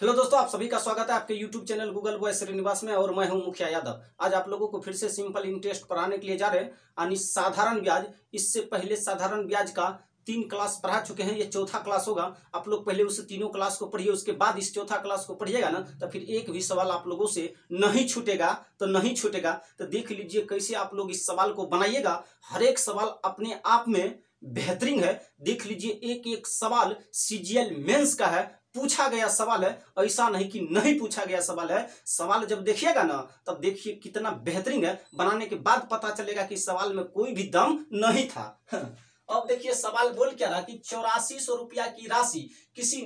Hello दोस्तों, आप सभी का स्वागत है आपके YouTube channel Google boy Srinivas में। और मैं हूं मुखिया यादव। आज आप लोगों को फिर से सिंपल इंटरेस्ट पढ़ाने के लिए जा रहे हैं। यानी साधारण ब्याज। इससे पहले साधारण ब्याज का 3 क्लास पढ़ा चुके हैं, ये चौथा क्लास होगा। आप लोग पहले उस तीनों क्लास को पढ़िए, उसके बाद इस चौथा क्लास को पढ़िएगा ना, तो फिर एक भी सवाल आप लोगों से नहीं छूटेगा। तो देख लीजिए कैसे आप लोग इस सवाल को बनाइएगा। हर एक सवाल अपने आप में बेहतरीन है। देख लीजिए, एक एक सवाल सीजीएल मेंस का है, पूछा गया सवाल है। ऐसा नहीं कि नहीं पूछा गया सवाल है। सवाल जब देखिएगा ना, तब देखिए कितना बेहतरीन है। बनाने के बाद पता चलेगा कि सवाल में कोई भी दम नहीं था। अब देखिए सवाल बोल क्या रहा कि 8400 रुपया की राशि किसी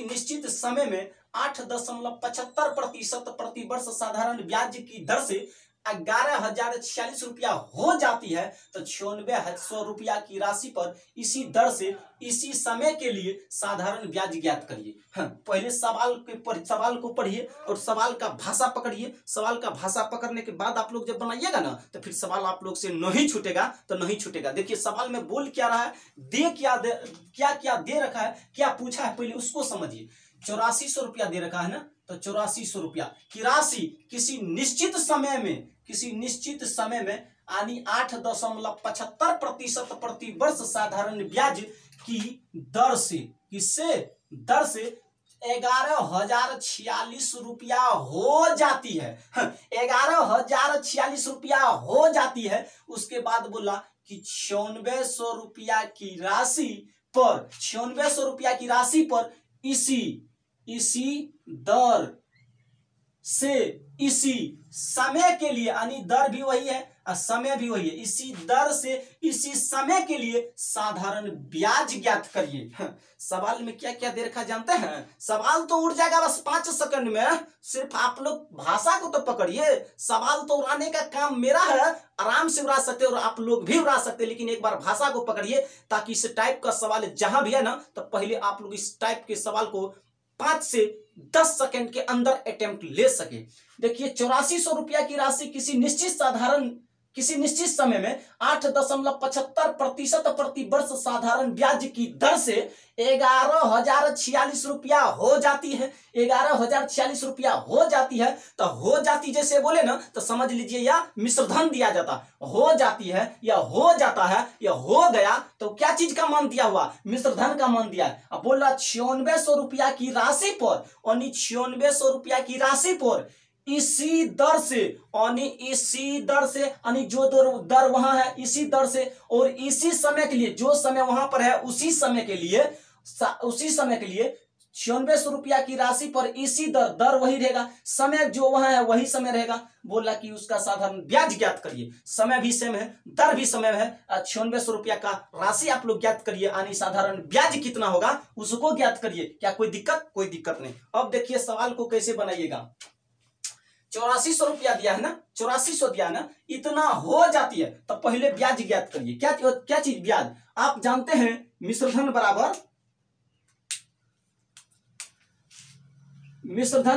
निश्चित समय में 8.75% प्रतिवर्ष साधारण ब्याज की दर से 11,046 रुपया हो जाती है। तो 9600 रुपया की राशि पर इसी दर से इसी समय के लिए साधारण ब्याज ज्ञात करिए। पहले सवाल को पढ़िए और सवाल का भाषा पकड़िए। सवाल का भाषा पकड़ने के बाद आप लोग जब बनाइएगा ना, तो फिर सवाल आप लोग से नहीं छूटेगा। देखिए सवाल में बोल क्या रहा है, क्या दे रखा है, क्या पूछा है, पहले उसको समझिए। 8400 रुपया दे रखा है ना, तो 8400 रुपया की राशि किसी निश्चित समय में यानी 8.75% प्रतिवर्ष साधारण ब्याज की दर से 11,046 रुपया हो जाती है। 11,046 रुपया हो जाती है। उसके बाद बोला कि 9600 रुपया की राशि पर इसी दर से इसी समय के लिए, यानी दर भी वही है और समय भी वही है, इसी दर से इसी समय के लिए साधारण ब्याज ज्ञात करिए। सवाल में क्या क्या दे रखा जानते हैं? सवाल तो उड़ जाएगा बस 5 सेकंड में। सिर्फ आप लोग भाषा को तो पकड़िए। सवाल तो उड़ाने का काम मेरा है, आराम से उड़ा सकते और आप लोग भी उड़ा सकते, लेकिन एक बार भाषा को पकड़िए ताकि इस टाइप का सवाल जहां भी है ना, तो पहले आप लोग इस टाइप के सवाल को 5 से 10 सेकंड के अंदर अटेम्प्ट ले सके। देखिए 8400 रुपया की राशि किसी निश्चित समय में 8.75% प्रतिवर्ष साधारण ब्याज की दर से 11,046 रुपया हो जाती है। 11,046 रुपया हो जाती है। तो हो जाती जैसे बोले ना, तो समझ लीजिए या मिश्रधन दिया जाता, हो जाती है या हो जाता है या हो गया, तो क्या चीज का मान दिया हुआ? मिश्रधन का मान दिया है। अब बोल रहा 9600 रुपया की राशि पर, और 9600 रुपया की राशि पर इसी दर से यानी जो दर वहां है इसी दर से, और इसी समय के लिए, जो समय वहां पर है उसी समय के लिए 9600 रुपया की राशि पर इसी दर वही रहेगा, समय जो वहां है वही समय रहेगा। बोला कि उसका साधारण ब्याज ज्ञात करिए। समय भी सेम है, दर भी समय है। 9600 रुपया का राशि आप लोग ज्ञात करिए, यानी साधारण ब्याज कितना होगा उसको ज्ञात करिए। क्या कोई दिक्कत नहीं। अब देखिए सवाल को कैसे बनाइएगा। 8400 रुपया दिया है ना, 8400 दिया है ना, इतना हो जाती है। तो पहले ब्याज ज्ञात करिए। क्या चीज ब्याज? आप जानते हैं मिश्रधन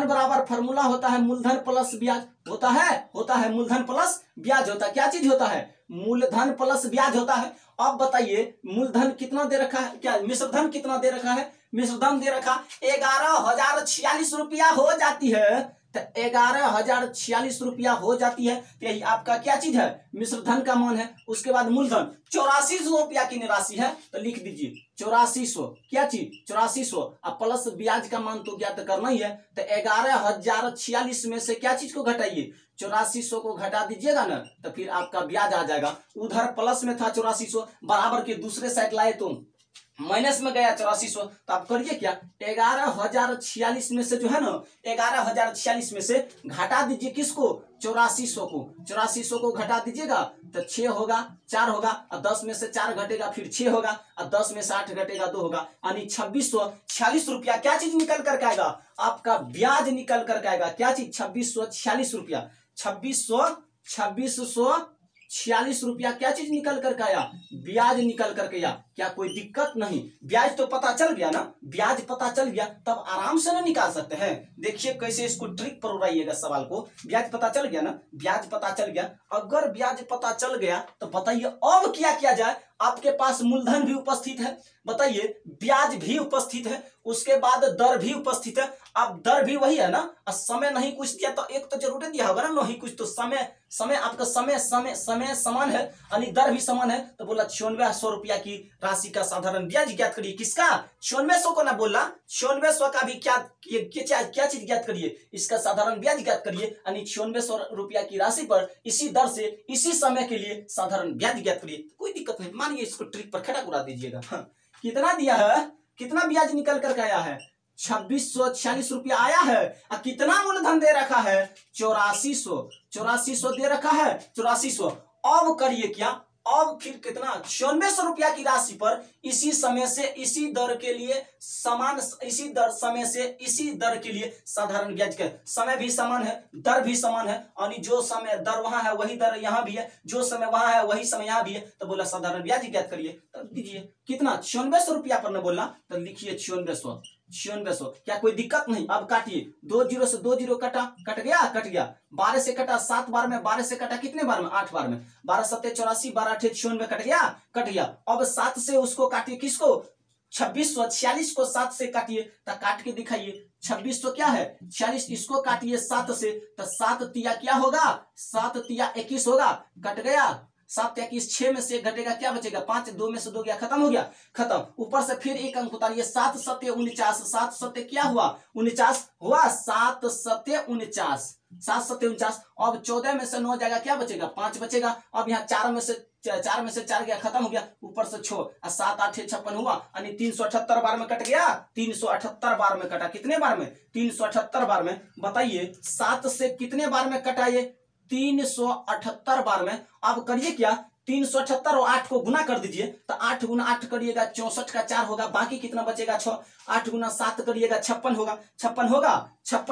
बराबर फॉर्मूला होता है मूलधन प्लस ब्याज। होता है मूलधन प्लस ब्याज होता है। क्या चीज होता है? मूलधन प्लस ब्याज होता है। अब बताइए मूलधन कितना दे रखा है, क्या मिश्रधन कितना दे रखा है? मिश्रधन दे रखा 11,046 रुपया हो जाती है। 11,046 रुपया हो जाती है। तो यही आपका क्या चीज है? मिश्रधन का मान है। उसके बाद मूलधन 8400 रुपया की राशि है, तो लिख दीजिए 8400। क्या चीज? 8400। अब प्लस ब्याज का मान तो ज्ञात करना ही है। तो 11,046 में से क्या चीज को घटाइए? 8400 को घटा दीजिएगा ना, तो फिर आपका ब्याज आ जाएगा। उधर प्लस में था 8400, बराबर के दूसरे साइड लाए तो माइनस में गया 8400। तो आप करिए क्या, 11,046 में से जो है ना, 11,046 में से घटा दीजिए किसको? 8400 को। 8400 को घटा दीजिएगा तो 6 होगा, 4 होगा, और 10 में से 4 घटेगा फिर 6 होगा, और 10 में से 8 घटेगा 2 होगा, यानी 2646 रुपया क्या चीज निकल कर आएगा? आपका ब्याज निकल कर आएगा। क्या चीज? 2646 रुपया। 2646 46 रुपया क्या चीज निकल करके आया, ब्याज निकल करके आया। क्या कोई दिक्कत नहीं, ब्याज तो पता चल गया ना, ब्याज पता चल गया तब आराम से ना निकाल सकते हैं। देखिए कैसे इसको ट्रिक पर उड़ाइएगा सवाल को। ब्याज पता चल गया ना, ब्याज पता चल गया। अगर ब्याज पता चल गया तो बताइए अब क्या किया जाए। आपके पास मूलधन भी उपस्थित है, बताइए ब्याज भी उपस्थित है, उसके बाद दर भी उपस्थित है। अब दर भी वही है ना, समय नहीं कुछ दिया तो एक तो जरूर दिया होगा ना, नहीं कुछ तो समय आपका समय समान है, यानी दर भी समान है। तो बोला 9600 रुपया की राशि का साधारण ब्याज ज्ञात करिए। किसका? 9600 को ना बोला, 9600 का भी क्या चीज ज्ञात करिए, इसका साधारण ब्याज ज्ञात करिए। यानी 9600 रुपया की राशि पर इसी दर से इसी समय के लिए साधारण ब्याज ज्ञात करिए। कोई दिक्कत नहीं, मानिए इसको ट्रिक पर खड़ा उड़ा दीजिएगा। हाँ। कितना दिया है, कितना ब्याज निकल करके आया है, 2646 रुपया आया है। और कितना मूलधन दे रखा है, 8400 दे रखा है, 8400। अब करिए क्या, अब फिर कितना, 9600 रुपया की राशि पर इसी समय से इसी दर के लिए समान, इसी दर समय से इसी दर के लिए साधारण ब्याज का समय भी समान है, दर भी समान है। यानी जो समय दर वहां है वही दर यहाँ भी है, जो समय वहां है वही समय यहाँ भी है। तो बोला साधारण ब्याज ज्ञात करिए। तब दीजिए कितना, 9600 रुपया पर न बोलना तो लिखिए 9600। क्या कोई दिक्कत नहीं। अब काटिए, 2 जीरो से 2 जीरो कटा, कट गया। 12 से कटा 7 बार में, 12 से कटा कितने बार में, 8 बार में। 12 7 84, 12 8 96, कट गया। अब 7 से उसको काटिए, किसको, 2646 को 7 से काटिए। तो काट के दिखाइए, 2600 क्या है, 46, इसको काटिए 7 से। तो 7 तिया क्या होगा, 7 तिया 21 होगा, कट गया। 7 21, 6 में से घटेगा क्या बचेगा, 5, 2 में से 2 गया, खत्म हो गया, खत्म। ऊपर से फिर एक अंक उतारिए, 7 7 49, 7 7 क्या हुआ, 49 हुआ, 7 7 49, 7 7 49। अब 14 में से 9 जाएगा, क्या बचेगा, 5 बचेगा। अब यहाँ 4 में से 4 गया, खत्म हो गया, ऊपर से 6, 7 8 56 हुआ, यानी 378 बार में कट गया। 378 बार में कटा, कितने बार में, 378 बार में। बताइए 7 से कितने बार में कटा ये, 378 बार में। अब करिए क्या, 378 और 8 को गुना कर दीजिए। तो 8 गुना 8 करिएगा, 64 का 4 होगा, बाकी कितना बचेगा, 6। 8 गुना 7 करिएगा, 56 होगा, 56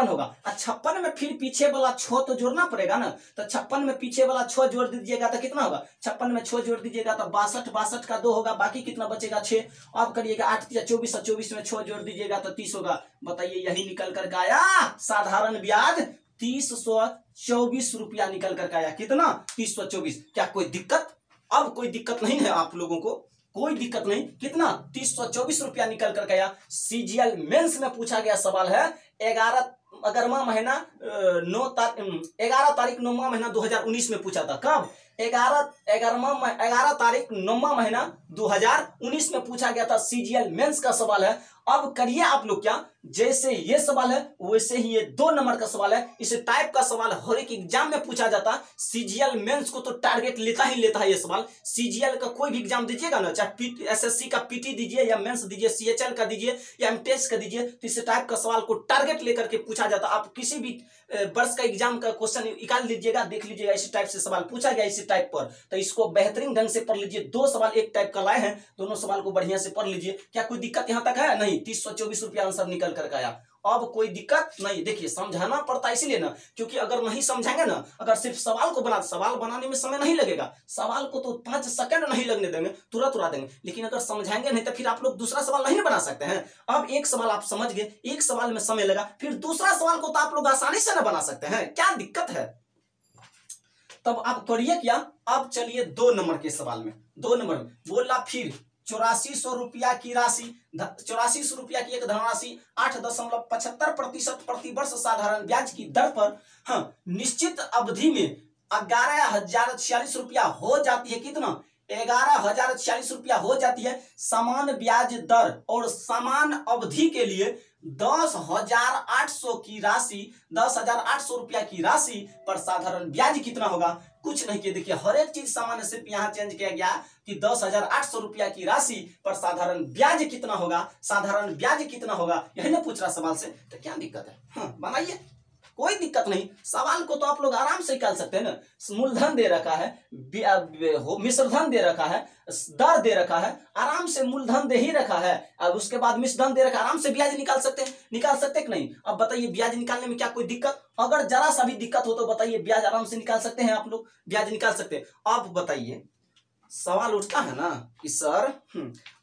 होगा। और 56 में फिर पीछे वाला 6 तो जोड़ना पड़ेगा ना। तो 56 में पीछे वाला 6 जोड़ दीजिएगा तो कितना होगा, 56 में 6 जोड़ दीजिएगा तो 62, 62 का 2 होगा, बाकी कितना बचेगा, 6। अब करिएगा 8 या 24, 24 में 6 जोड़ दीजिएगा तो 30 होगा। बताइए यही निकल करके आया साधारण ब्याज 3024 रुपया निकल करके आया। कितना, 3024। क्या कोई दिक्कत, अब कोई दिक्कत नहीं है आप लोगों को, कोई दिक्कत नहीं। कितना, 3024 रुपया निकल करके आया। सीजीएल मेंस में पूछा गया सवाल है 11 महीना 11 तारीख 9वां महीना 2019 में पूछा था। कब, 11 तारीख 9वां महीना 2019 में पूछा गया था। सीजीएल मेंस का सवाल है। अब करिए आप लोग क्या, जैसे ये सवाल है वैसे ही ये 2 नंबर का सवाल है। इस टाइप का सवाल हर एक एग्जाम में पूछा जाता। सीजीएल मेंस को तो टारगेट लेता है ये सवाल। सीजीएल का कोई भी एग्जाम दीजिएगा ना, चाहे एसएससी का पीटी दीजिए या मेंस दीजिए, सीएचएल का दीजिए या एमटेस का दीजिए, तो इस टाइप का सवाल को टारगेट लेकर के पूछा जाता। आप किसी भी वर्ष का एग्जाम का क्वेश्चन निकाल लीजिएगा, देख लीजिएगा इसी टाइप से सवाल पूछा गया इसी टाइप पर। तो इसको बेहतरीन ढंग से पढ़ लीजिए। 2 सवाल एक टाइप का लाए हैं, दोनों सवाल को बढ़िया से पढ़ लीजिए। क्या कोई दिक्कत यहां तक है, नहीं। 3024 रुपया आंसर निकल कर आया। अब कोई दिक्कत नहीं। देखिए समझाना पड़ता है इसलिए ना, क्योंकि अगर नहीं समझेंगे ना, अगर सिर्फ सवाल को सवाल बनाने में समय नहीं लगेगा, सवाल को तो 5 सेकंड नहीं लगने देंगे, तुरंत उड़ा देंगे। लेकिन अगर समझाएंगे नहीं तो फिर आप लोग दूसरा सवाल नहीं बना सकते हैं। अब एक सवाल आप समझ गए, एक सवाल में समय लगा, फिर दूसरा सवाल को तो आप लोग आसानी से ना बना सकते हैं, क्या दिक्कत है। तब आप करिए क्या, अब चलिए 2 नंबर के सवाल में, 2 नंबर में बोला फिर 8400 रुपया की राशि, 8400 रुपया की एक धनराशि 8.75% प्रतिवर्ष साधारण ब्याज की दर पर निश्चित अवधि में 11,046 रुपया हो जाती है। कितना, 11,046 रुपया हो जाती है। समान ब्याज दर और समान अवधि के लिए 10,800 की राशि, 10,800 रुपया की राशि पर साधारण ब्याज कितना होगा। कुछ नहीं किया, देखिए हर एक चीज सामान्य, सिर्फ यहाँ चेंज किया गया कि 10,800 रुपया की राशि पर साधारण ब्याज कितना होगा, साधारण ब्याज कितना होगा, यही ना पूछ रहा सवाल से। तो क्या दिक्कत है, हाँ बनाइए। कोई दिक्कत नहीं, सवाल को तो आप लोग आराम से निकाल सकते हैं ना। मूलधन दे रखा है, मिश्र धन दे रखा है, दर दे रखा है, आराम से मूलधन दे ही रखा है, अब उसके बाद मिश्र धन दे रखा है, आराम से ब्याज निकाल सकते हैं। निकाल सकते कि नहीं? अब बताइए ब्याज निकालने में क्या कोई दिक्कत? अगर जरा सा भी दिक्कत हो तो बताइए, ब्याज आराम से निकाल सकते हैं आप लोग, ब्याज निकाल सकते हैं। अब बताइए सवाल उठता है ना कि सर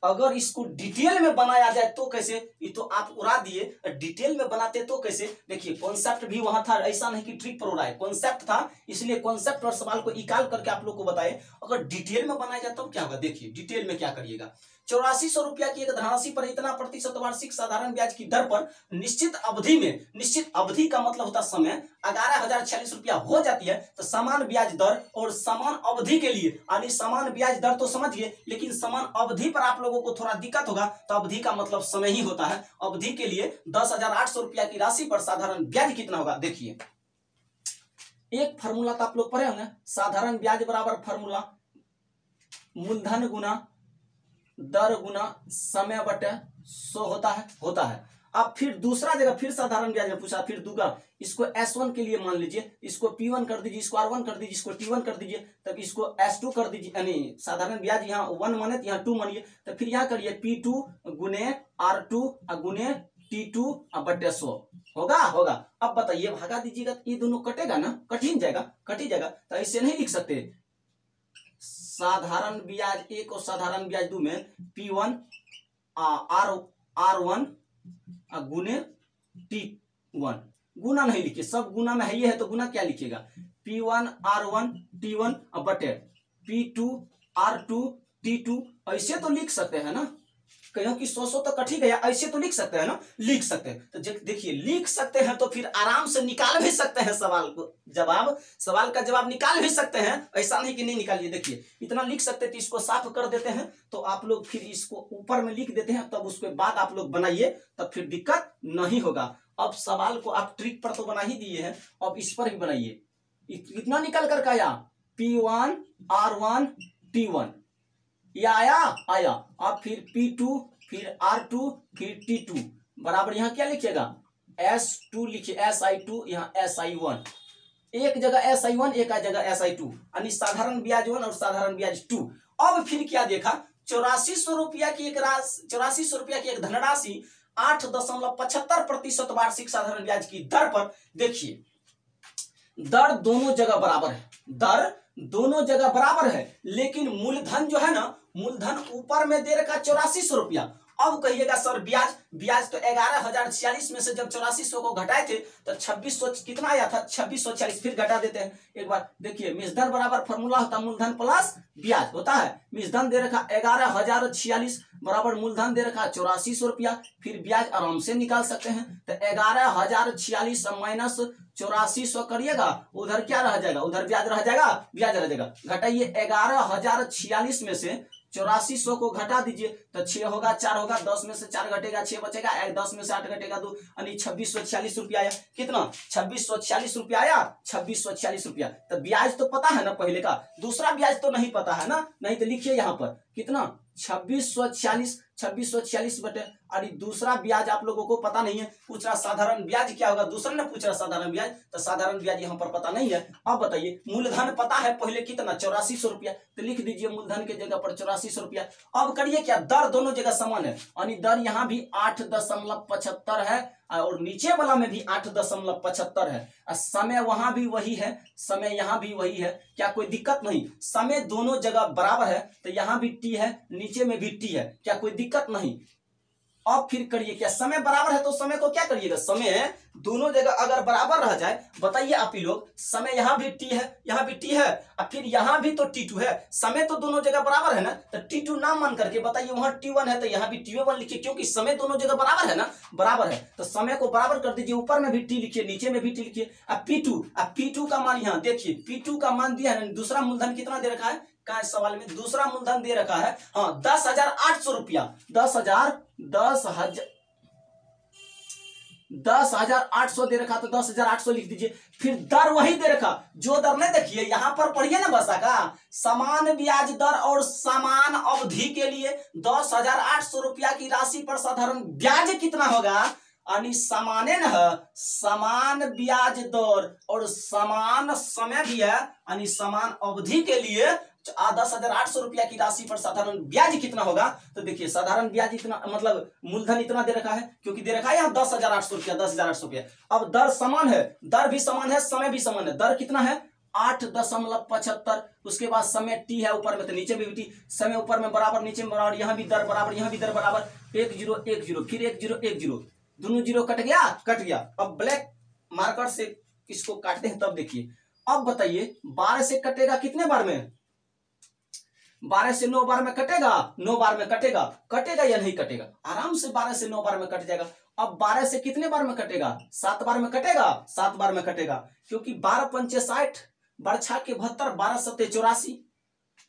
अगर इसको डिटेल में बनाया जाए तो कैसे? ये तो आप उड़ा दिए, डिटेल में बनाते तो कैसे? देखिए कॉन्सेप्ट भी वहां था, ऐसा नहीं कि ट्रिक पर उड़ा है, कॉन्सेप्ट था, इसलिए कॉन्सेप्ट और सवाल को निकाल करके आप लोग को बताए। अगर डिटेल में बनाया जाए तो क्या होगा? देखिए डिटेल में क्या करिएगा। 8400 रुपया की एक धनराशि पर इतना प्रतिशत वार्षिक साधारण ब्याज की दर पर निश्चित अवधि में, निश्चित अवधि का मतलब होता समय, 11,046 रुपया हो जाती है, तो समान ब्याज दर और समान अवधि के लिए, यानी समान ब्याज दर तो समझिए, लेकिन समान अवधि पर आप लोगों को थोड़ा दिक्कत होगा, तो अवधि का मतलब समय ही होता है। अवधि के लिए 10,800 रुपया की राशि पर साधारण ब्याज कितना होगा? देखिए एक फॉर्मूला तो आप लोग पढ़े होंगे, साधारण ब्याज बराबर फॉर्मूला मूलधन गुना दर गुना समय बटे 100 होता है। अब फिर दूसरा जगह फिर साधारण ब्याज में पूछा, फिर दूसरा, इसको S1 के लिए मान लीजिए, इसको P1 कर दीजिए, इसको R1 कर दीजिए, इसको T1 कर दीजिए, तब इसको S2 कर दीजिए, यानी साधारण ब्याज यहाँ 1 माने तो यहाँ 2 मानिए, तो फिर यहाँ करिए P2 गुने R2 गुने T2 बटे 100 होगा। अब बताइए भागा दीजिएगा, ये दोनों कटेगा ना, कट जाएगा, तो ऐसे नहीं लिख सकते साधारण ब्याज 1 और साधारण ब्याज 2 में P1 R1 गुने T1, गुना नहीं लिखिए, सब गुना में है तो गुना क्या लिखिएगा? P1 R1 T1 बटे P2 R2 T2, ऐसे तो लिख सकते हैं ना, क्योंकि 100 तो कट ही गया, ऐसे तो लिख सकते हैं ना, लिख सकते हैं। तो देखिए लिख सकते हैं तो फिर आराम से निकाल भी सकते हैं सवाल का जवाब निकाल भी सकते हैं, ऐसा नहीं कि नहीं निकालिए। देखिए इतना लिख सकते थे, इसको साफ कर देते हैं तो आप लोग फिर इसको ऊपर में लिख देते हैं, तब उसके बाद आप लोग बनाइए, तब फिर दिक्कत नहीं होगा। अब सवाल को आप ट्रिक पर तो बना ही दिए हैं, अब इस पर भी बनाइए। इतना निकल कर आया P1 R1 T1, ये आया। अब फिर P2 फिर R2 फिर T2 बराबर यहाँ क्या लिखिएगा? S2 लिखिए, SI2 यहाँ SI1, एक जगह SI1 एक जगह SI2, यानी साधारण ब्याज 1 और साधारण ब्याज 2। अब फिर क्या देखा? 8400 रुपया की एक धनराशि 8.75% वार्षिक साधारण ब्याज की दर पर, देखिए दर दोनों जगह बराबर है, लेकिन मूलधन जो है ना, मूलधन ऊपर में दे रखा 8400 रुपया। अब कहिएगा सर ब्याज तो 11,046 में से जब 8400 को घटाए थे तो 2600 कितना आया था? 2640। फिर घटा देते हैं एक बार, देखिए मिश्रधन बराबर फॉर्मूला होता है मूलधन प्लस ब्याज होता है। मिश्रधन दे रखा 11,046 बराबर मूलधन दे रखा 8400 रुपया, फिर ब्याज आराम से निकाल सकते हैं। तो 11,046 माइनस 8400 करिएगा, उधर क्या रह जाएगा? उधर ब्याज रह जाएगा। घटाइए 11,046 में से 8400 को घटा दीजिए तो 6 होगा, 4 होगा, 10 में से 4 घटेगा, 6 बचेगा, 10 में से 8 घटेगा 2, यानी 2646 रुपया आया। कितना? 2646 रुपया आया, 2646 रुपया। तो ब्याज तो पता है ना पहले का, दूसरा ब्याज तो नहीं पता है ना, नहीं तो लिखिए यहाँ पर कितना? 2646 बटे, और दूसरा ब्याज आप लोगों को पता नहीं है, पूछ रहा साधारण ब्याज क्या होगा, दूसरा ने पूछ रहा साधारण ब्याज, तो साधारण ब्याज यहाँ पर पता नहीं है। अब बताइए मूलधन पता है पहले कितना? 8400 रुपया, तो लिख दीजिए मूलधन के जगह पर 8400 रुपया। अब करिए क्या? दर दोनों जगह समान है, यानी दर यहाँ भी 8.75 है और नीचे वाला में भी 8.75 है, और समय वहां भी वही है, समय यहाँ भी वही है, क्या कोई दिक्कत नहीं? समय दोनों जगह बराबर है, तो यहाँ भी T है, नीचे में भी T है, क्या कोई दिक्कत नहीं? अब फिर करिए क्या? समय बराबर है तो समय को क्या करिएगा? समय दोनों जगह अगर बराबर रह जाए, बताइए आप ही लोग, समय यहाँ भी T है, यहाँ भी T है, और फिर यहाँ भी तो T2 है, समय तो दोनों जगह बराबर है ना, तो T2 ना मान करके बताइए वहां T1 है तो यहाँ भी T1 लिखिए, क्योंकि समय दोनों जगह बराबर है ना, बराबर है, तो समय को बराबर कर दीजिए, ऊपर में भी T लिखिए, नीचे में भी T लिखिए। अब P2 का मान यहाँ देखिए, P2 का मान दिया है, दूसरा मूलधन कितना दे रखा है? कहा सवाल में दूसरा मूलधन दे रखा है, हाँ 10,800 रुपया, 10,800 दे रखा, तो 10,800 लिख दीजिए। फिर दर वही दे रखा, जो दर नहीं देखिए यहाँ पर पढ़िए ना बसा का, समान ब्याज दर और समान अवधि के लिए 10,800 रुपया की राशि पर साधारण ब्याज कितना होगा? यानी समानेन समान ब्याज दर और समान समय भी है, यानी समान अवधि के लिए 10,800 रुपया की राशि पर साधारण ब्याज कितना होगा। तो देखिए साधारण ब्याज इतना मतलब मूलधन इतना दे रखा है, क्योंकि दे रखा है यहाँ 10,800 रुपया, 10,800 रुपया। अब दर समान है, दर भी समान है, समय भी समान है। दर कितना है 8.75। उसके बाद समय टी है ऊपर में, तो नीचे में भी टी, समय ऊपर में बराबर, नीचे में बराबर, यहाँ भी दर बराबर, यहाँ भी दर बराबर। 1 0 1 0 फिर 1 0 1 0, दोनों जीरो कट गया, कट गया। अब ब्लैक मार्कर से इसको काटते हैं, तब देखिए। अब बताइए 12 से कटेगा कितने बार में, 12 से 9 बार में कटेगा, 9 बार में कटेगा, कटेगा या नहीं कटेगा, आराम से 12 से 9 बार में कट जाएगा। अब 12 से कितने बार में कटेगा, 7 बार में कटेगा, 7 बार में कटेगा, क्योंकि 12 पंचे 60, बरछा के 72, 12 सत्ते 84,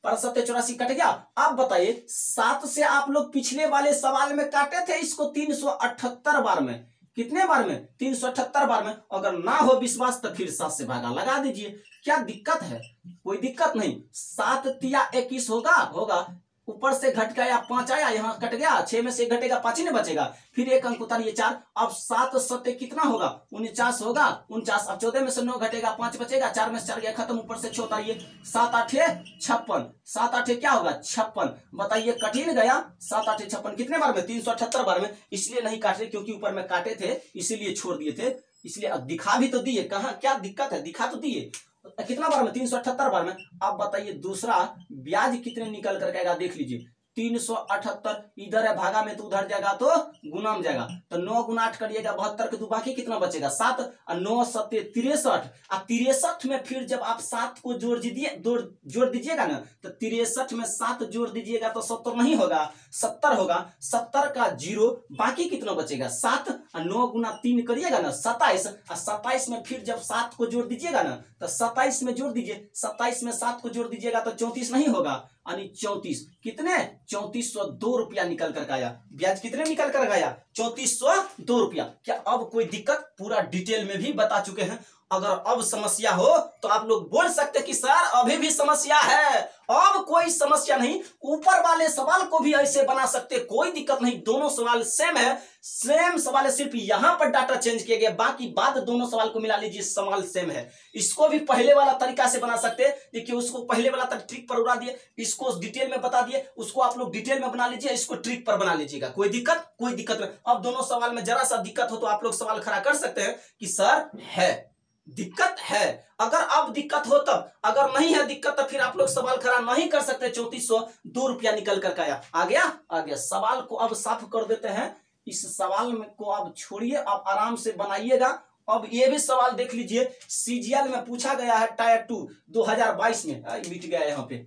12 सत्ते 84 कट गया। अब बताइए 7 से आप लोग पिछले वाले सवाल में काटे थे इसको 378 बार में, कितने बार में 378 बार में। अगर ना हो विश्वास तो फिर 7 से भागा लगा दीजिए, क्या दिक्कत है, कोई दिक्कत नहीं। 7 तिया 21 होगा, होगा, ऊपर से घट गया 5 आया, यहाँ कट गया, 6 में से घटेगा 5 ही नहीं बचेगा, फिर एक अंक उतारिए 4। अब 7 सत्ते कितना होगा 49 होगा, 49। अब 14 में से 9 घटेगा, 5 बचेगा, 4 में से 4 गया खत्म, ऊपर से 6 उतारिए, 7 8 56, 7 8 क्या होगा 56। बताइए कठिन गया, 7 8 56 कितने बार में 378 बार में। इसलिए नहीं काट रहे क्योंकि ऊपर में काटे थे, इसीलिए छोड़ दिए थे, इसलिए अब दिखा भी तो दिए, कहाँ क्या दिक्कत है, दिखा तो दिए। कितना बार में 378 बार में। अब बताइए दूसरा ब्याज कितने निकल कर आएगा, देख लीजिए 378, इधर है भागा में तो उधर जाएगा तो गुना में जाएगा, तो 9 गुना 8 करिएगा 72 के 2 बाकी कितना बचेगा 7, और 9 सत्ते 63, और 63 में फिर जब आप 7 को जोड़ दीजिएगा ना, तो 63 में 7 जोड़ दीजिएगा तो 70 नहीं होगा, 70 होगा। 70 का 0 बाकी कितना बचेगा 7, और 9 गुना 3 करिएगा ना 27, और 27 में फिर जब 7 को जोड़ दीजिएगा ना तो 27 में जोड़ दीजिए, 27 में 7 को जोड़ दीजिएगा तो 34 नहीं होगा, यानी 34 कितने 3402 रुपया निकल कर आया। ब्याज कितने निकल कर आया 3402 रुपया। क्या अब कोई दिक्कत, पूरा डिटेल में भी बता चुके हैं। अगर अब समस्या हो तो आप लोग बोल सकते कि सर अभी भी समस्या है, अब कोई समस्या नहीं, ऊपर वाले सवाल को भी ऐसे बना सकते, कोई दिक्कत नहीं, दोनों सवाल सेम है, सेम सवाल है, सिर्फ यहां पर डाटा चेंज किया गया, बाकी बात दोनों सवाल को मिला लीजिए सवाल सेम है। इसको भी पहले वाला तरीका से बना सकते, देखिए उसको पहले वाला ट्रिक पर उड़ा दिए, इसको डिटेल में बता दिए, उसको आप लोग डिटेल में बना लीजिए, इसको ट्रिक पर बना लीजिएगा, कोई दिक्कत नहीं। अब दोनों सवाल में जरा सा दिक्कत हो तो आप लोग सवाल खड़ा कर सकते हैं कि सर है दिक्कत है, अगर अब दिक्कत हो तब, अगर नहीं है दिक्कत तो फिर आप लोग सवाल खड़ा नहीं कर सकते। 3402 रुपया निकल कर आया, आ गया। सवाल को अब साफ कर देते हैं, इस सवाल में को आप छोड़िए, आप आराम से बनाइएगा। अब ये भी सवाल देख लीजिए, सीजीएल में पूछा गया है टायर 2 2022 में, मिट गया यहाँ पे,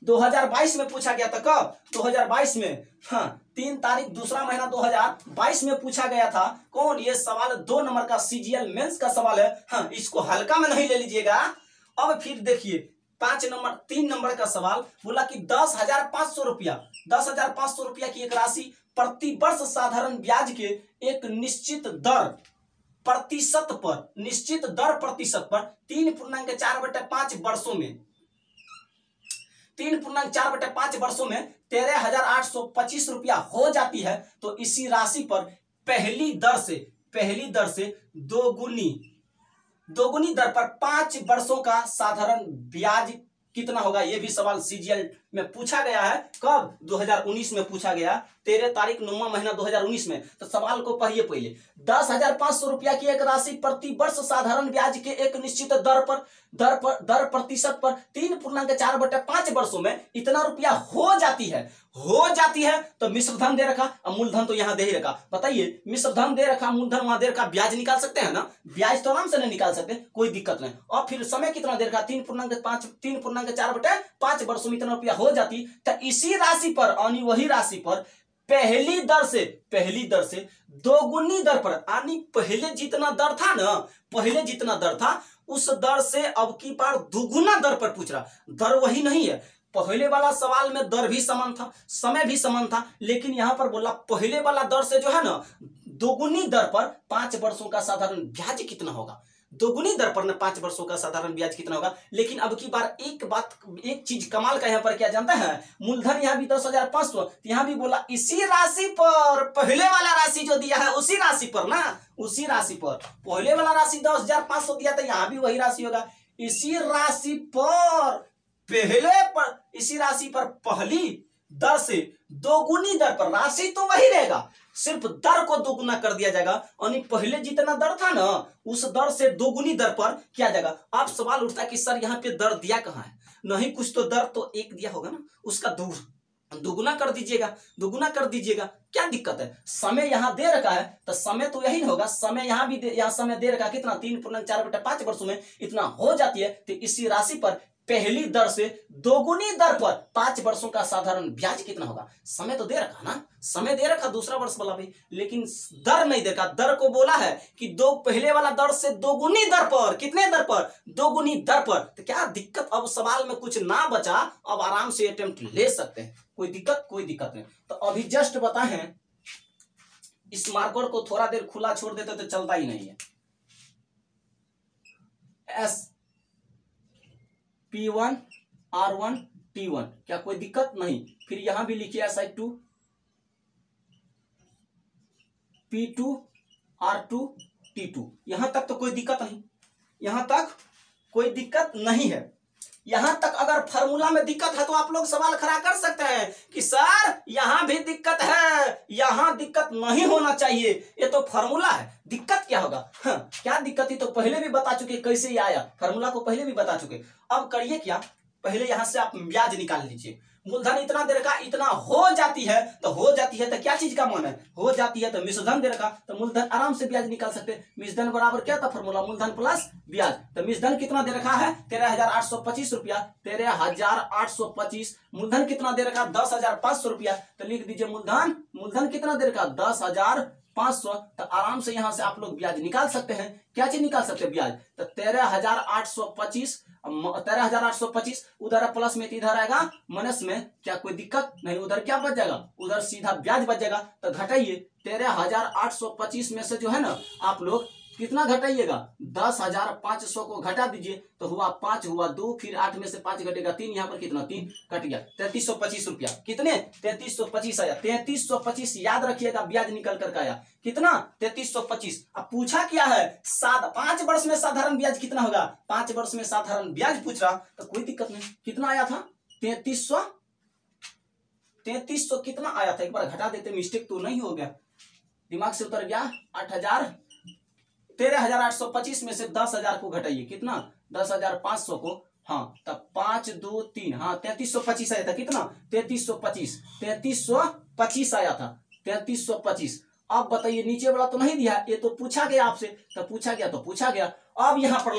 2022 में पूछा गया था। कब 2022 में, हाँ 3 तारीख दूसरा महीना 2022 में पूछा गया था। कौन, ये सवाल 2 नंबर का सीजीएल मेंस का सवाल है, हाँ इसको हल्का में नहीं ले लीजिएगा। अब फिर देखिए 3 नंबर का सवाल बोला कि 10,500 रुपया, 10,500 रुपया की एक राशि प्रति वर्ष साधारण ब्याज के एक निश्चित दर प्रतिशत पर, निश्चित दर प्रतिशत पर 3.4/5 वर्षों में, 3.4/5 वर्षों में 13,825 रुपया हो जाती है, तो इसी राशि पर पहली दर से दोगुनी दर पर 5 वर्षों का साधारण ब्याज कितना होगा। यह भी सवाल सीजीएल में पूछा गया है। कब 2019 में पूछा गया, 13 तारीख 9वां महीना 2019 में। तो सवाल को पढ़िए पहले, 10,500 रुपया की एक राशि प्रति वर्ष साधारण ब्याज के एक निश्चित दर प्रतिशत पर 3.4/5 वर्षों में इतना रुपया हो जाती है, तो मिश्र धन दे रखा, अब मूलधन तो यहां दे ही रखा। बताइए मिश्र धन दे रखा, मूलधन वहां दे रखा, ब्याज निकाल सकते हैं ना, ब्याज तो आराम से नहीं निकाल सकते, कोई दिक्कत नहीं। और फिर समय कितना दे रखा 3.4/5 वर्षों में इतना रुपया हो जाती, तो इसी राशि पर, यानी वही राशि पर पहली दर से दोगुनी दर पर, यानी पहले जितना दर था उस दर से अब की बार दुगुना दर पर पूछ रहा। दर वही नहीं है, पहले वाला सवाल में दर भी समान था, समय भी समान था, लेकिन यहां पर बोला पहले वाला दर से जो है ना दोगुनी दर पर 5 वर्षों का साधारण ब्याज कितना होगा, दोगुनी दर पर 5 वर्षों का साधारण ब्याज कितना होगा। लेकिन अब की बार एक चीज कमाल का यहाँ पर क्या जानते हैं, मूलधन यहाँ भी 10,500, यहाँ भी बोला इसी राशि पर, पहले वाला राशि राशि जो दिया है उसी राशि पर ना, उसी राशि पर। पहले वाला राशि 10,500 दिया था, यहाँ भी वही राशि होगा। इसी राशि पर इसी राशि पर पहली दर से दोगुनी दर पर, राशि तो वही रहेगा, सिर्फ दर को दोगुना कर दिया जाएगा। यानी पहले जितना दर था ना उस दर से दोगुनी दर पर किया जाएगा। आप सवाल उठता है कि सर यहाँ पे दर दिया कहाँ है? नहीं, कुछ तो दर तो एक दिया होगा ना, उसका दोगुना कर दीजिएगा, दोगुना कर दीजिएगा, क्या दिक्कत है? समय यहाँ दे रखा है तो समय तो यही होगा, समय यहाँ भी यहाँ समय दे रखा है कितना, 3.4/5 वर्षों में इतना हो जाती है। तो इसी राशि पर पहली दर से दोगुनी दर पर 5 वर्षों का साधारण ब्याज कितना होगा? समय तो दे रखा ना, समय दे रखा दूसरा वर्ष वाला भी, लेकिन दर नहीं देखा। दर को बोला है कि पहले वाला दर से दोगुनी दर पर, कितने दर पर? दोगुनी दर पर। तो क्या दिक्कत? अब सवाल में कुछ ना बचा, अब आराम से अटेम्प्ट ले सकते हैं, कोई दिक्कत नहीं। तो अभी जस्ट बताएं, इस मार्कर को थोड़ा देर खुला छोड़ देते तो चलता ही नहीं है। P1 R1 T1, क्या कोई दिक्कत नहीं? फिर यहां भी लिखिए SI2 P2 R2 T2। यहां तक तो कोई दिक्कत नहीं, यहां तक कोई दिक्कत नहीं है। यहां तक अगर फार्मूला में दिक्कत है तो आप लोग सवाल खड़ा कर सकते हैं कि सर यहां भी दिक्कत है, यहां दिक्कत नहीं होना चाहिए, ये तो फार्मूला है, दिक्कत क्या होगा? हाँ, क्या दिक्कत थी तो पहले भी बता चुके, कैसे ये आया फार्मूला को पहले भी बता चुके। अब करिए क्या, पहले यहां से आप ब्याज निकाल लीजिए। मूलधन इतना दे रखा, इतना हो जाती है तो क्या चीज का मान है? हो जाती है तो मिश्रधन दे रखा, तो मूलधन आराम से ब्याज निकाल सकते हैं। मिश्रधन बराबर क्या था फॉर्मूला? मूलधन प्लस ब्याज। तो मिश्रधन कितना दे रखा है? 13,825 रुपया, 13,825। मूलधन कितना दे रखा? 10,500 रुपया। तो लिख दीजिए मूलधन कितना दे रखा? 10,500। तो आराम से यहां से आप लोग ब्याज निकाल सकते हैं। क्या चीज निकाल सकते हैं? ब्याज। तो 13,825 उधर प्लस में इधर आएगा माइनस में, क्या कोई दिक्कत नहीं? उधर क्या बच जाएगा? उधर सीधा ब्याज बच जाएगा। तो घटाइए 13,825 में से जो है ना आप लोग कितना घटाइएगा? 10,500 को घटा दीजिए तो हुआ 5, हुआ 2, फिर 8 में से 5 घटेगा 3, यहाँ पर कितना? 3 कट गया। 3325 रुपया। कितने? 3325 आया। 3325 याद रखिएगा, ब्याज निकल करके आया कितना? 3325। अब पूछा क्या है? 5 वर्ष में साधारण ब्याज कितना होगा? 5 वर्ष में साधारण ब्याज पूछ रहा, तो कोई दिक्कत नहीं। कितना आया था? 3300 कितना आया था? एक बार घटा देते, मिस्टेक तो नहीं हो गया, दिमाग से उतर गया। 13,825 में से 10,000 को घटाइए, कितना? 10,500 को, हाँ, तब 5, 2, 3, हाँ 3325 आया था। कितना? 3325 आया था। 3325। अब बताइए, नीचे वाला तो नहीं दिया, ये तो पूछा गया आपसे, तो पूछा गया। अब यहाँ पर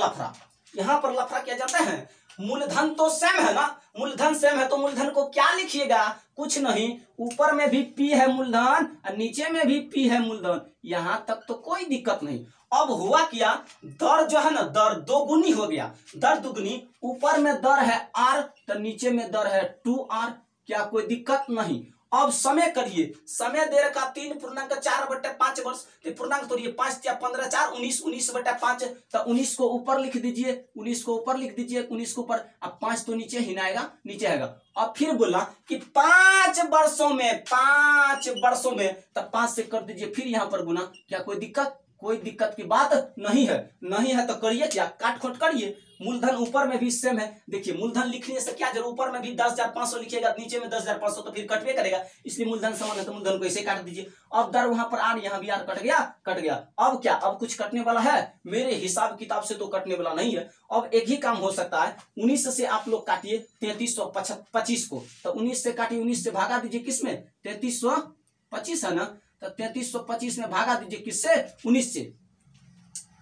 लफड़ा क्या जाता है? मूलधन तो सेम है ना, मूलधन सेम है तो मूलधन को क्या लिखिएगा? कुछ नहीं, ऊपर में भी P है मूलधन और नीचे में भी P है मूलधन, यहां तक तो कोई दिक्कत नहीं। अब हुआ क्या? दर जो है ना, दर दोगुनी हो गया, दर दुगुनी। ऊपर में दर है R तो नीचे में दर है 2R, क्या कोई दिक्कत नहीं। अब समय करिए, समय दे रखा 3.4/5 वर्ष, तो पूर्णांक तोड़िए, 5 या 15 4 19, 19/5, तो 19 को ऊपर लिख दीजिए, 19 को ऊपर लिख दीजिए, 19 को ऊपर। अब 5 तो नीचे ही ना आएगा, नीचे आएगा। अब फिर बोला कि 5 वर्षों में, तब 5 से कर दीजिए, फिर यहाँ पर गुना, क्या कोई दिक्कत? कोई दिक्कत की बात नहीं है तो करिए क्या? काट खोट करिए। मूलधन ऊपर में भी सेम है, देखिए मूलधन लिखने से क्या जरूर, ऊपर में भी 10,500 लिखिएगा, नीचे में 10,500, तो फिर कटवे करेगा, इसलिए मूलधन समान है तो मूलधन को ऐसे काट दीजिए। अब दर वहां पर R, यहाँ भी R कट गया। अब क्या? अब कुछ कटने वाला है? मेरे हिसाब किताब से तो कटने वाला नहीं है। अब एक ही काम हो सकता है, 19 से आप लोग काटिए 3325 को, तो 19 से काटिए, 19 से भागा दीजिए, किसमें? 3325 है ना, तो 3325 में भागा दीजिए, किससे? 19 से।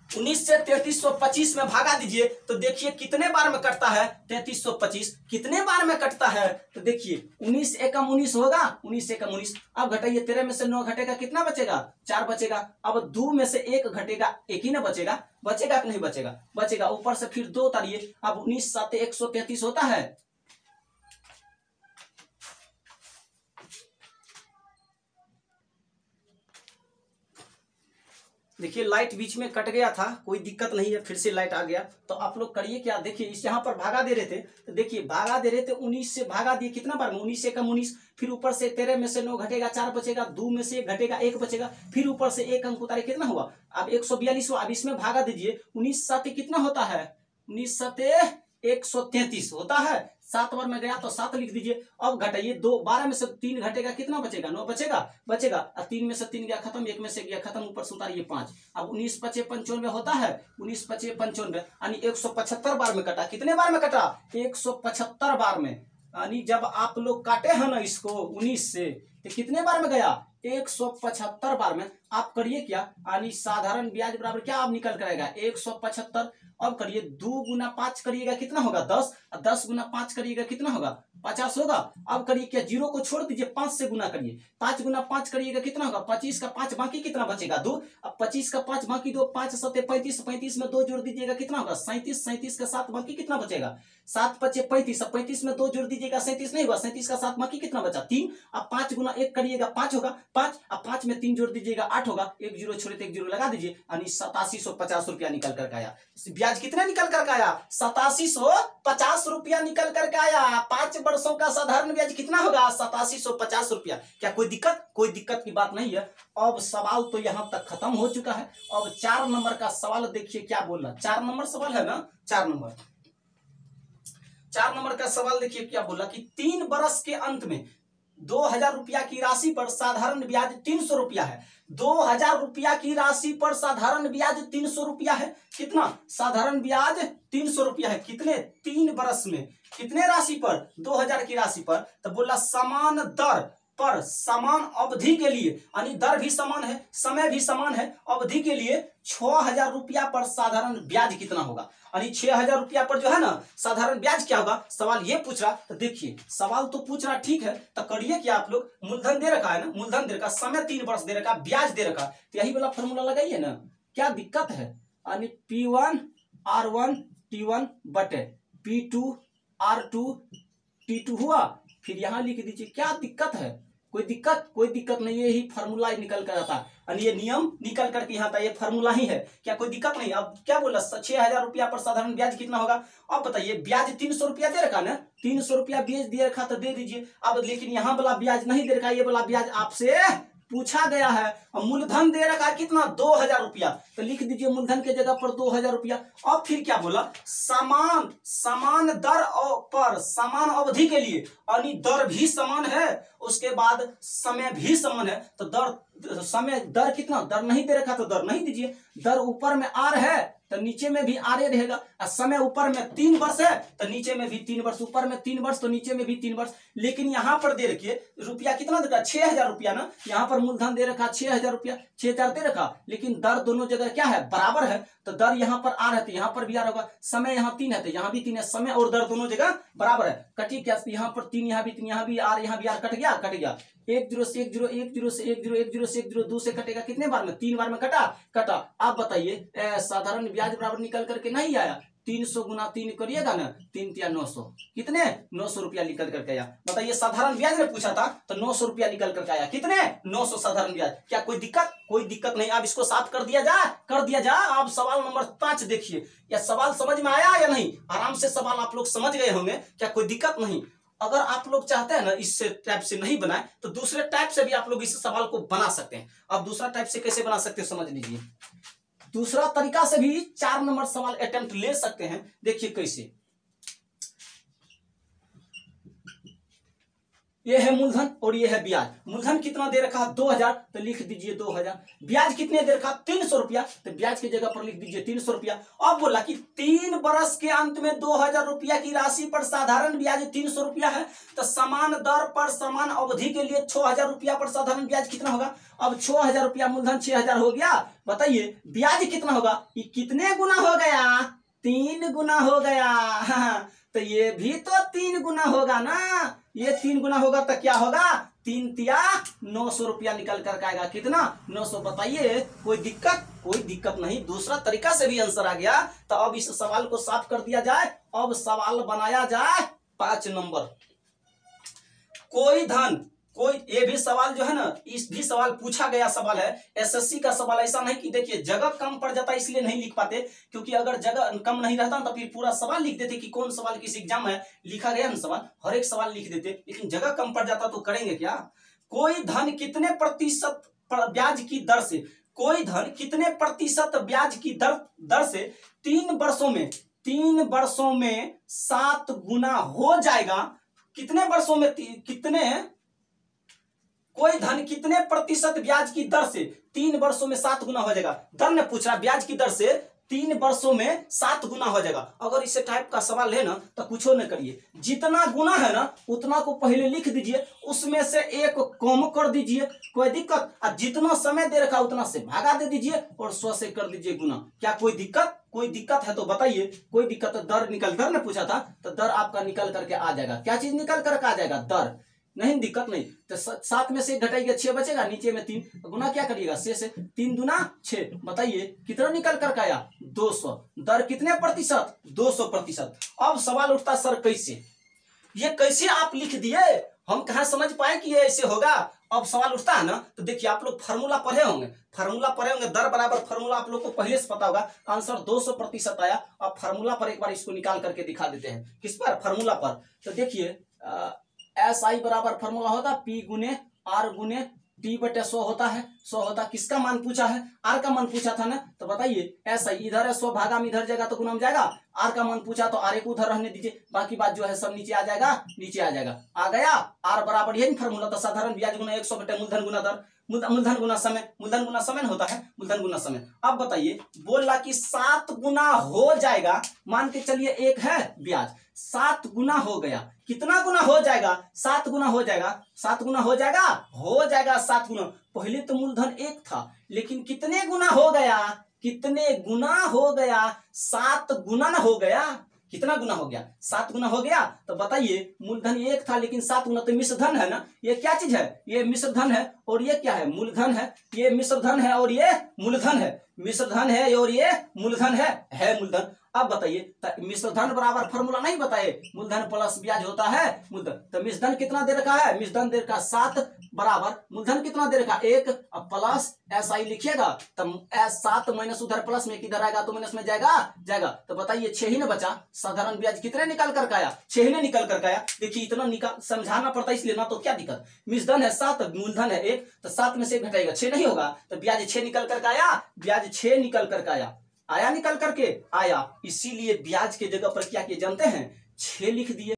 19 से 3325 में भागा दीजिए तो देखिए कितने बार में कटता है? 3325 कितने बार में कटता है? तो देखिए 19 एकम 19 होगा, 19 एकम 19। अब घटाइए, 13 में से 9 घटेगा, कितना बचेगा? 4 बचेगा। अब 2 में से 1 घटेगा, एक ही ना बचेगा कि नहीं बचेगा। ऊपर से फिर 2 उतारिए। अब 19 7 133 होता है। देखिए लाइट बीच में कट गया था, कोई दिक्कत नहीं है, फिर से लाइट आ गया। तो आप लोग करिए क्या, देखिए इस यहाँ पर भागा दे रहे थे, तो देखिए भागा दे रहे थे 19 से भागा दिए, कितना बार में 19 से कम 19, फिर ऊपर से 13 में से 9 घटेगा 4 बचेगा, 2 में से 1 घटेगा 1 बचेगा, फिर ऊपर से 1 अंक उतारे, कितना हुआ अब 142 हुआ। अब इसमें भागा दीजिए, 19 साते कितना होता है, 19 साते 133 होता है, 7 बार में गया तो 7 लिख दीजिए। अब घटाइए, 2 12 में से 3 घटेगा, कितना बचेगा 9 बचेगा। अब 3 में से 3 गया खत्म, 1 में से गया खत्म, ऊपर से उतारिए 5। अब 19 पचे 95 होता है, 19 पचे 95 यानी 175 बार में कटा। कितने बार में कटा, 175 बार में। यानी जब आप लोग काटे हैं ना इसको 19 से, तो कितने बार में गया, 175 बार में। आप करिए क्या, यानी साधारण ब्याज बराबर क्या आप निकल कर आएगा 175। अब करिए 2 गुना 5 करिएगा, कितना होगा 10, और 10 गुना 5 करिएगा, कितना होगा 50 होगा। अब करिए क्या, 0 को छोड़ दीजिए, 5 से गुना करिए, 5 गुना 5 करिएगा, कितना होगा 25 का 5, बाकी कितना बचेगा 2। अब 25 का 5 बाकी 2, 5 सत्ते 35, 35 में 2 जोड़ दीजिएगा, कितना होगा 37, 37 का 7 बाकी कितना बचेगा 7 पचे 35, अब 35 में 2 जोड़ दीजिएगा 37 नहीं हुआ, 37 का 7 बाकी कितना बचा 3। अब 5 गुना 1 करिएगा 5 होगा 5, अब 5 में 3 जोड़ दीजिएगा 8 होगा, 1 0 छोड़े तो 1 0 लगा दीजिए, यानी 8750 रुपया निकल कर आया। ब्याज कितना निकल कर आया, 8750 रुपया निकल कर आया। 5 वर्षों का साधारण ब्याज कितना होगा 8750 रुपया। क्या कोई दिक्कत की बात नहीं है। अब सवाल तो यहां तक खत्म हो चुका है। अब 4 नंबर का सवाल देखिए क्या बोल रहा, 4 नंबर सवाल है ना, 4 नंबर का सवाल देखिए क्या बोला कि 3 वर्ष के अंत में 2000 रुपया की राशि पर साधारण ब्याज 300 रुपया है। 2000 रुपया की राशि पर साधारण ब्याज 300 रुपया है। कितना, साधारण ब्याज 300 रुपया है। कितने, 3 वर्ष में। कितने राशि पर, 2000 की राशि पर। तो बोला समान दर पर समान अवधि के लिए, यानी दर भी समान है, समय भी समान है, अवधि के लिए 6000 रुपया पर साधारण ब्याज कितना होगा। यानी 6000 रुपया पर जो है ना साधारण ब्याज क्या होगा, सवाल ये पूछ रहा। तो देखिए सवाल तो पूछ रहा ठीक है, तो करिए क्या आप लोग, मूलधन दे रखा है ना, मूलधन दे रखा, समय 3 वर्ष दे रखा, ब्याज दे रखा, तो यही वाला फॉर्मूला लगाइए ना, क्या दिक्कत है। यानी P1 R1 T1 बटे P2 R2 T2 हुआ, फिर यहां लिख दीजिए, क्या दिक्कत है, कोई दिक्कत नहीं, यही फार्मूला निकल कर आता है, ये नियम निकल करके यहाँ आता, ये फार्मूला ही है, क्या कोई दिक्कत नहीं। अब क्या बोला, 6000 रुपया पर साधारण ब्याज कितना होगा। अब बताइए ब्याज 300 रुपया दे रखा ना, 300 रुपया ब्याज दे रखा तो दे दीजिए। अब लेकिन यहाँ वाला ब्याज नहीं दे रखा, ये वाला ब्याज आपसे पूछा गया है। और मूलधन दे रखा है कितना, 2000 रुपया, तो लिख दीजिए मूलधन के जगह पर 2000 रुपया। अब फिर क्या बोला, समान दर पर समान अवधि के लिए, यानी दर भी समान है, उसके बाद समय भी समान है। तो दर कितना, दर नहीं दे रखा तो दर नहीं दीजिए, दर ऊपर में आर है तो नीचे में भी आर रहेगा, और समय ऊपर में 3 वर्ष है तो नीचे में भी 3 वर्ष, ऊपर में 3 वर्ष तो नीचे में भी 3 वर्ष। लेकिन यहाँ पर दे रखिए रुपया कितना दे रखा, 6000 रुपया ना, यहाँ पर मूलधन दे रखा 6000 रुपया, 6000 दे रखा, लेकिन दर दोनों जगह क्या है, बराबर है। तो दर यहाँ पर आर है तो यहाँ पर भी आर होगा, समय यहाँ 3 है तो यहाँ भी 3 है, समय और दर दोनों जगह बराबर है। कटिए क्या, यहाँ पर 3, यहाँ भी 3, यहाँ भी आर, यहाँ भी आर, कट गया 1 0 से 1 0 1 0 से 1 0 1 0 से 1 0 2 से कटेगा, कितने बार में, 3 बार में कटा। आप बताइए साधारण ब्याज बराबर निकल करके नहीं आया, 300 गुना 3 करिएगा ना, 3 तिया 900, कितने 900 रुपया निकल करके आया। बताइए साधारण ब्याज ने पूछा था तो 900 रुपया निकल करके आया, कितने 900 साधारण ब्याज। क्या कोई दिक्कत नहीं। अब इसको साफ कर दिया जाए। आप सवाल नंबर 5 देखिए, या सवाल समझ में आया या नहीं, आराम से सवाल आप लोग समझ गए होंगे, क्या कोई दिक्कत नहीं। अगर आप लोग चाहते हैं ना इस टाइप से नहीं बनाए तो दूसरे टाइप से भी आप लोग इस सवाल को बना सकते हैं। अब दूसरा टाइप से कैसे बना सकते हैं समझ लीजिए, दूसरा तरीका से भी 4 नंबर सवाल अटेम्प्ट ले सकते हैं। देखिए कैसे, ये है मूलधन और ये है ब्याज। मूलधन कितना दे रखा 2000 तो लिख दीजिए 2000, ब्याज कितने दे रखा 300 रुपया, तो ब्याज की जगह पर लिख दीजिए 300 रुपया। अब बोला कि 3 वर्ष के अंत में 2000 रुपया की राशि पर साधारण ब्याज 300 रुपया है, तो समान दर पर समान अवधि के लिए 6000 रुपया पर साधारण ब्याज कितना होगा। अब 6000 रुपया मूलधन 6000 हो गया, बताइए ब्याज कितना होगा, ये कितने गुना हो गया, 3 गुना हो गया। तो ये भी तो 3 गुना होगा ना, ये 3 गुना होगा तो क्या होगा, 3 तिया 900 रुपया निकल कर आएगा, कितना 900। बताइए कोई दिक्कत नहीं, दूसरा तरीका से भी आंसर आ गया। तो अब इस सवाल को साफ कर दिया जाए। अब सवाल बनाया जाए 5 नंबर। कोई ये भी सवाल जो है ना, इस भी सवाल पूछा गया सवाल है, एसएससी का सवाल। ऐसा नहीं कि देखिए जगह कम पड़ जाता है इसलिए नहीं लिख पाते, क्योंकि अगर जगह कम नहीं रहता तो फिर पूरा सवाल लिख देते कि कौन सवाल किस एग्जाम में लिखा गया ना सवाल, हर एक सवाल लिख देते। लेकिन जगह कम पड़ जाता तो करेंगे क्या। कोई धन कितने प्रतिशत ब्याज की दर से, कोई धन कितने प्रतिशत ब्याज की दर से 3 वर्षों में 7 गुना हो जाएगा। कितने वर्षों में कोई धन कितने प्रतिशत ब्याज की दर से 3 वर्षों में 7 गुना हो जाएगा। दर ने पूछ रहा ब्याज की दर से 3 वर्षों में 7 गुना हो जाएगा। अगर इसे टाइप का सवाल है ना तो कुछ न करिए, जितना गुना है ना उतना को पहले लिख दीजिए, उसमें से एक कम कर दीजिए, कोई दिक्कत। और जितना समय दे रखा उतना से भागा दे दीजिए और 100 से कर दीजिए गुना। क्या कोई दिक्कत है तो बताइए। कोई दिक्कत है, दर ने पूछा था तो दर आपका निकल करके आ जाएगा। क्या चीज निकल करके आ जाएगा, दर। नहीं, दिक्कत नहीं। तो 7 में से घटाइएगा 6 बचेगा, नीचे में 3 गुना क्या करिएगा, 6 से 3 दूना 6। बताइए कितना निकल कर आया, 200। दर कितने प्रतिशत, 200%। अब सवाल उठता सर कैसे, ये कैसे आप लिख दिए, हम कहाँ समझ पाए कि ये ऐसे होगा। अब सवाल उठता है ना तो देखिए आप लोग फार्मूला पढ़े होंगे, दर बराबर फार्मूला आप लोग को पहले से पता होगा। आंसर 200% आया। अब फार्मूला पर एक बार इसको निकाल करके दिखा देते हैं। किस पर, फार्मूला पर। तो देखिए SI बराबर फार्मूला होता P गुने R गुने T बटे 100 होता है। 100 होता, किसका मान पूछा है, R का मान पूछा था ना। तो बताइए SI इधर है, 100 भागा में इधर जाएगा तो गुना में जाएगा। R का मान पूछा तो R को उधर रहने दीजिए, बाकी बात जो है सब नीचे आ जाएगा, आ गया। R बराबर यही फार्मूला था, साधारण ब्याज गुना 100 बटे मूलधन गुना दर, मूलधन गुना समय होता है, मूलधन गुना समय। अब बताइए बोल रहा कि 7 गुना हो जाएगा, मान के चलिए 1 है ब्याज, 7 गुना हो गया। कितना गुना हो जाएगा, 7 गुना हो जाएगा, 7 गुना हो जाएगा 7 गुना। पहले तो मूलधन 1 था, लेकिन कितने गुना हो गया, 7 गुना ना हो गया। कितना गुना हो गया, 7 गुना हो गया। तो बताइए मूलधन 1 था लेकिन 7 गुना, तो मिश्र धन है ना। ये क्या चीज है, ये मिश्र धन है और ये क्या है, मूलधन है। ये मिश्र धन है और ये मूलधन है, मिश्र धन है और ये मूलधन है मूलधन। अब बताइए मिश्र धन बराबर फार्मूला नहीं बताए, मूलधन प्लस ब्याज होता है मूलधन। तो मिश्र धन कितना दे रखा है, मिश्र धन दे रखा 7 बराबर मूलधन कितना दे रखा 1, अब प्लस SI लिखिएगा। तब 7 माइनस उधर प्लस में किधर आएगा तो माइनस में जाएगा। तो बताइए 6 ही ना बचा। साधारण ब्याज कितने निकल कर आया, 6 ही निकल कर आया। देखिए इतना निकाल समझाना पड़ता है इसलिए ना, तो क्या दिक्कत। मिश्र धन है 7, मूलधन है 1, तो 7 में से घटाएगा 6 नहीं होगा, तो ब्याज 6 निकल कर आया, ब्याज 6 निकल कर आया, निकल करके आया। इसीलिए ब्याज के जगह पर क्या किए जानते हैं, 6 लिख दिए।